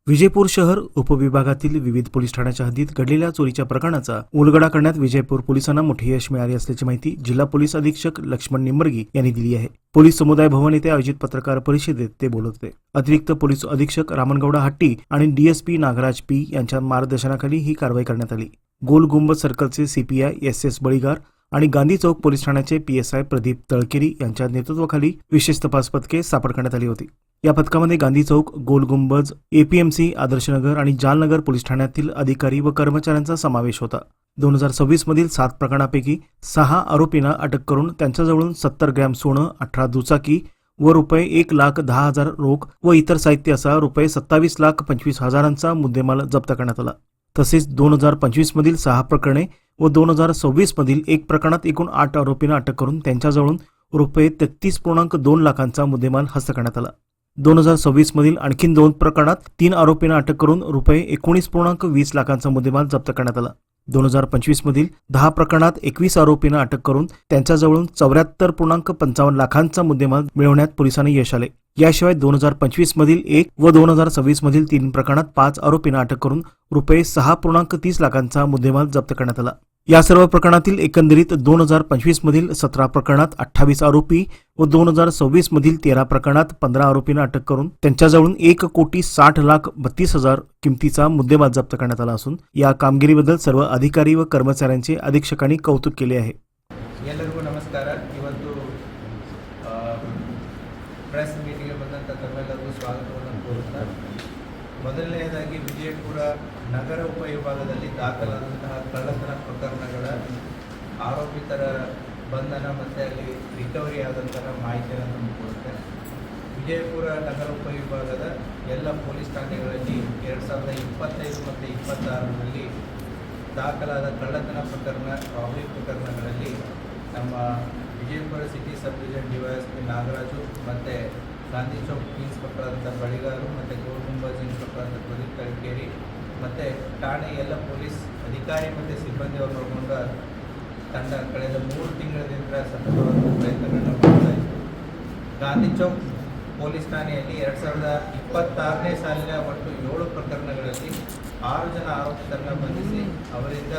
विजयपूर शहर उपविभागातील विविध पोलीस ठाण्याच्या हद्दीत घडलेल्या चोरीच्या प्रकरणाचा उलगडा करण्यात विजयपूर पोलिसांना मोठी यश मिळाले असल्याची माहिती जिल्हा पोलीस अधीक्षक लक्ष्मण निंबर्गी यांनी दिली आहे। पोलीस समुदाय भवन येथे आयोजित पत्रकार परिषदेत ते बोलत होते। अतिरिक्त पोलीस अधीक्षक रामनगौडा हट्टी आणि डीएसपी नागराज पी यांच्या मार्गदर्शनाखाली ही कारवाई करण्यात आली। गोल गुंबद सर्कलचे सीपीआय एस बळीगार आणि गांधी चौक पोलीस ठाण्याचे पीएसआय प्रदीप तळकेरी यांच्या नेतृत्वाखाली विशेष तपास पथके सापड करण्यात आली होती। या पथकामध्ये गांधी चौक, गोल गुंबज, एपीएमसी, आदर्शनगर आणि जालनगर पोलीस ठाण्यातील अधिकारी व कर्मचाऱ्यांचा समावेश होता। 2026 मधील 7 प्रकरणांपैकी 6 आरोपींना अटक करून त्यांच्याजवळून 70 ग्रॅम सोनं, 18 दुचाकी व रुपये 1,10,000 रोख व इतर साहित्य असा रुपये 27,25,000चा मुद्देमाल जप्त करण्यात आला। तसेच 2025 मधील 6 प्रकरणे व 2026 मधील 1 प्रकरणात एकूण 8 आरोपींना अटक करून त्यांच्याजवळून रुपये 33.2 लाखांचा मुद्देमाल हस्त करण्यात आला। 2026 मधील आणखी 2 प्रकरणात 3 आरोपींना अटक करून रुपये 19.20 लाखांचा मुद्देमाल जप्त करण्यात आला। 2025 मधील 10 प्रकरणात 21 आरोपींना अटक करून त्यांच्याजवळून 74.55 लाखांचा मुद्देमाल मिळवण्यात पोलिसांना यश आले। याशिवाय 2025 मधील 1 व 2026 मधील 3 प्रकरणात 5 आरोपींना अटक करून रुपये 6.30 लाखांचा मुद्देमाल जप्त करण्यात आला। या सर्व प्रकरणातील एकंदरीत 2025 मधील 17 प्रकरणात 28 आरोपी व 2026 मधील 13 प्रकरणात 15 आरोपींना अटक करून त्यांच्याजवळून 1,60,32,000 किमतीचा मुद्देमाल जप्त करण्यात आला असून या कामगिरीबद्दल सर्व अधिकारी व कर्मचाऱ्यांचे अधीक्षकांनी कौतुक केले आहे। ಎಲ್ಲರಿಗೂ ನಮಸ್ಕಾರ। ಇವತ್ತು ಪ್ರೆಸ್ ಮೀಟಿಂಗ್ಗೆ ಬಂದಂಥ ತಮ್ಮೆಲ್ಲರಿಗೂ ಸ್ವಾಗತವನ್ನು ಕೋರುತ್ತಾ ಮೊದಲನೆಯದಾಗಿ ವಿಜಯಪುರ ನಗರ ಉಪವಿಭಾಗದಲ್ಲಿ ದಾಖಲಾದಂತಹ ಕಳ್ಳತನ ಪ್ರಕರಣಗಳ ಆರೋಪಿತರ ಬಂಧನ ಮತ್ತು ಅಲ್ಲಿ ರಿಕವರಿ ಆದಂತಹ ಮಾಹಿತಿಯನ್ನು ನಮಗೆ ಕೊಡುತ್ತೆ। ವಿಜಯಪುರ ನಗರ ಉಪವಿಭಾಗದ ಎಲ್ಲ ಪೊಲೀಸ್ ಠಾಣೆಗಳಲ್ಲಿ 2025 ಮತ್ತು 26ರಲ್ಲಿ ದಾಖಲಾದ ಕಳ್ಳತನ ಪ್ರಕರಣ, ರಾಬರಿ ಪ್ರಕರಣಗಳಲ್ಲಿ ನಮ್ಮ Vijayapura city sub division DYSP Nagaraju ಮತ್ತು ಗಾಂಧಿ ಚೌಕ್ ಇನ್ಸ್ಪೆಕ್ಟರ್ ಆದಂಥ ಬಳಿಗಾರು ಮತ್ತು ಗೋಲ್ ಗುಂಬಜ್ ಇನ್ಸ್ಪೆಕ್ಟರ್ ಆದಂಥ ಪ್ರದೀಪ್ ತಳಕೇರಿ ಮತ್ತು ಠಾಣೆ ಎಲ್ಲ ಪೊಲೀಸ್ ಅಧಿಕಾರಿ ಮತ್ತು ಸಿಬ್ಬಂದಿಯನ್ನು ಒಳಗೊಂಡ ತಂಡ ಕಳೆದ 3 ತಿಂಗಳಿಂದ ಸತತವಾದ ಪ್ರಯತ್ನಗಳನ್ನು ಮಾಡ್ತಾ ಇತ್ತು। ಗಾಂಧಿ ಚೌಕ್ ಪೊಲೀಸ್ ಠಾಣೆಯಲ್ಲಿ 2026ನೇ ಸಾಲಿನ ಒಟ್ಟು 7 ಪ್ರಕರಣಗಳಲ್ಲಿ 6 ಜನ ಆರೋಪಿತರನ್ನು ಬಂಧಿಸಿ ಅವರಿಂದ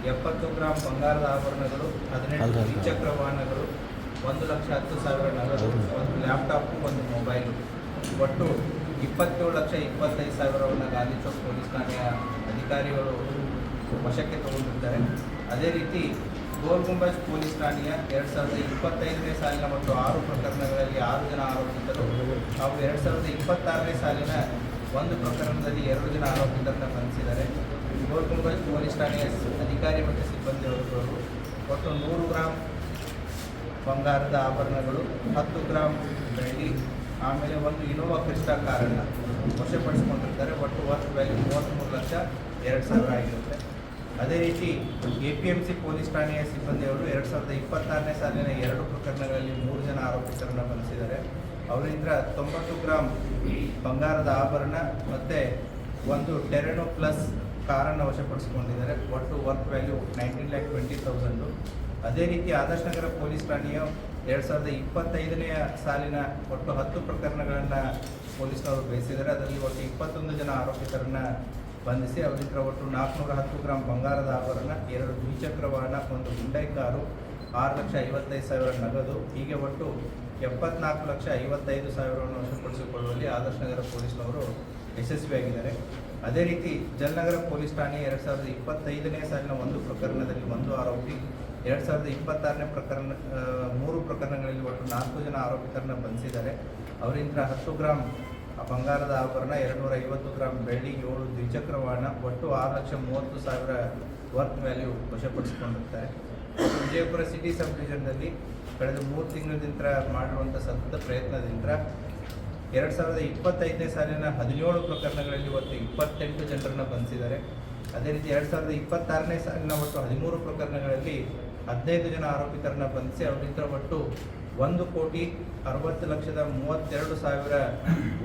70 ಗ್ರಾಂ ಬಂಗಾರದ ಆಭರಣಗಳು, 18 ದ್ವಿಚಕ್ರ ವಾಹನಗಳು, 1,10,000 ನಗದು, ಒಂದು ಲ್ಯಾಪ್ಟಾಪ್, ಒಂದು ಮೊಬೈಲು, ಒಟ್ಟು 27,25,000ವನ್ನು ಗಾಂಧಿ ಚೌಕ್ ಪೊಲೀಸ್ ಠಾಣೆಯ ಅಧಿಕಾರಿಗಳು ವಶಕ್ಕೆ ತಗೊಂಡಿದ್ದಾರೆ। ಅದೇ ರೀತಿ ಗೋಲ್ ಗುಂಬಜ್ ಪೊಲೀಸ್ ಠಾಣೆಯ 2025ನೇ ಸಾಲಿನ ಒಟ್ಟು 6 ಪ್ರಕರಣಗಳಲ್ಲಿ 6 ಜನ ಆರೋಪಿತರು ಹಾಗೂ 2026ನೇ ಸಾಲಿನ 1 ಪ್ರಕರಣದಲ್ಲಿ 2 ಜನ ಆರೋಪಿತರನ್ನು ಬಂಧಿಸಿದ್ದಾರೆ। ಗೋಲ್ ಗುಂಬಜ್ ಪೊಲೀಸ್ ಠಾಣೆಯ ಅಧಿಕಾರಿ ಮತ್ತು ಸಿಬ್ಬಂದಿಯವರು ಒಟ್ಟು 100 ಗ್ರಾಂ ಬಂಗಾರದ ಆಭರಣಗಳು, 10 ಗ್ರಾಂ ಬೆಳ್ಳಿ, ಆಮೇಲೆ ಒಂದು ಇನೋವಾ ಕ್ರಿಸ್ಟಾ ಕಾರನ್ನು ವಶಪಡಿಸಿಕೊಂಡಿರ್ತಾರೆ। ಒಟ್ಟು ವರ್ತ್ ವ್ಯಾಲ್ಯೂ 33,02,000 ಆಗಿರುತ್ತೆ। ಅದೇ ರೀತಿ ಎಪಿಎಂಸಿ ಪೊಲೀಸ್ ಠಾಣೆಯ ಸಿಬ್ಬಂದಿಯವರು 2026ನೇ ಸಾಲಿನ 2 ಪ್ರಕರಣಗಳಲ್ಲಿ 3 ಜನ ಆರೋಪಿತರನ್ನು ಬಂಧಿಸಿದ್ದಾರೆ। ಅವರಿಂದ 90 ಗ್ರಾಂ ಬಂಗಾರದ ಆಭರಣ ಮತ್ತು ಒಂದು ಟೆರೆನೋ ಪ್ಲಸ್ ಕಾರನ್ನು ವಶಪಡಿಸಿಕೊಂಡಿದ್ದಾರೆ। ಒಟ್ಟು ವರ್ತ್ ವ್ಯಾಲ್ಯೂ 19,20,000। ಅದೇ ರೀತಿ ಆದರ್ಶನಗರ ಪೊಲೀಸ್ ಠಾಣೆಯ 2025ನೇ ಸಾಲಿನ ಒಟ್ಟು 10 ಪ್ರಕರಣಗಳನ್ನು ಪೊಲೀಸ್ನವರು ಬೇಯಿಸಿದ್ದಾರೆ। ಅದರಲ್ಲಿ ಒಟ್ಟು 21 ಜನ ಆರೋಪಿತರನ್ನು ಬಂಧಿಸಿ ಅವರಿಂದ ಒಟ್ಟು 410 ಗ್ರಾಂ ಬಂಗಾರದ ಆಭರಣ, 2 ದ್ವಿಚಕ್ರ ವಾಹನ, 1 ಹುಂಡೈ ಕಾರು, 6,55,000 ನಗದು, ಹೀಗೆ ಒಟ್ಟು 74,55,000ವನ್ನು ವಶಪಡಿಸಿಕೊಳ್ಳುವಲ್ಲಿ ಆದರ್ಶನಗರ ಪೊಲೀಸ್ನವರು ಯಶಸ್ವಿಯಾಗಿದ್ದಾರೆ। ಅದೇ ರೀತಿ ಜಲನಗರ ಪೊಲೀಸ್ ಠಾಣೆ 2025ನೇ ಸಾಲಿನ 1 ಪ್ರಕರಣದಲ್ಲಿ 1 ಆರೋಪಿ, 2026ನೇ ಪ್ರಕರಣ 3 ಪ್ರಕರಣಗಳಲ್ಲಿ ಒಟ್ಟು 4 ಜನ ಆರೋಪಿತರನ್ನು ಬಂಧಿಸಿದ್ದಾರೆ। ಅವರಿಂದ 10 ಗ್ರಾಂ ಬಂಗಾರದ ಆಭರಣ, 250 ಗ್ರಾಂ ಬೆಳ್ಳಿ, 7 ದ್ವಿಚಕ್ರ ವಾಹನ, ಒಟ್ಟು 6,30,000 ವರ್ತ್ ವ್ಯಾಲ್ಯೂ ವಶಪಡಿಸಿಕೊಂಡಿರ್ತಾರೆ। ವಿಜಯಪುರ ಸಿಟಿ ಸಬ್ ಡಿವಿಷನ್ನಲ್ಲಿ ಕಳೆದ 3 ತಿಂಗಳಿಂದ ಮಾಡಿರುವಂಥ ಸತತ ಪ್ರಯತ್ನದಿಂದ 2025ನೇ ಸಾಲಿನ 17 ಪ್ರಕರಣಗಳಲ್ಲಿ ಒಟ್ಟು 28 ಜನರನ್ನು ಬಂಧಿಸಿದ್ದಾರೆ। ಅದೇ ರೀತಿ 2026ನೇ ಸಾಲಿನ ಒಟ್ಟು 13 ಪ್ರಕರಣಗಳಲ್ಲಿ 15 ಜನ ಆರೋಪಿತರನ್ನು ಬಂಧಿಸಿ ಅವರಿಂದ ಒಟ್ಟು 1,60,32,000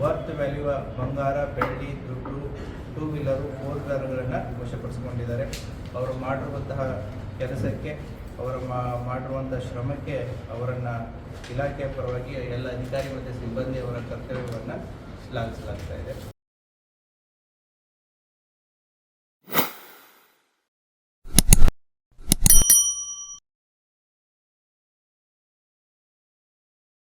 ವರ್ತ್ ವ್ಯಾಲ್ಯೂ ಬಂಗಾರ, ಬೆಳ್ಳಿ, ದುಡ್ಡು, 2 ವೀಲರು, 4 ವೀಲರ್ಗಳನ್ನು ವಶಪಡಿಸಿಕೊಂಡಿದ್ದಾರೆ। ಅವರು ಮಾಡಿರುವಂತಹ ಕೆಲಸಕ್ಕೆ, ಅವರ ಮಾಡಿರುವಂಥ ಶ್ರಮಕ್ಕೆ ಅವರನ್ನು ಇಲಾಖೆಯ ಪರವಾಗಿ ಎಲ್ಲ ಅಧಿಕಾರಿ ಮತ್ತು ಸಿಬ್ಬಂದಿಯವರ ಕರ್ತವ್ಯವನ್ನು ಶ್ಲಾಘಿಸಲಾಗ್ತಾ ಇದೆ।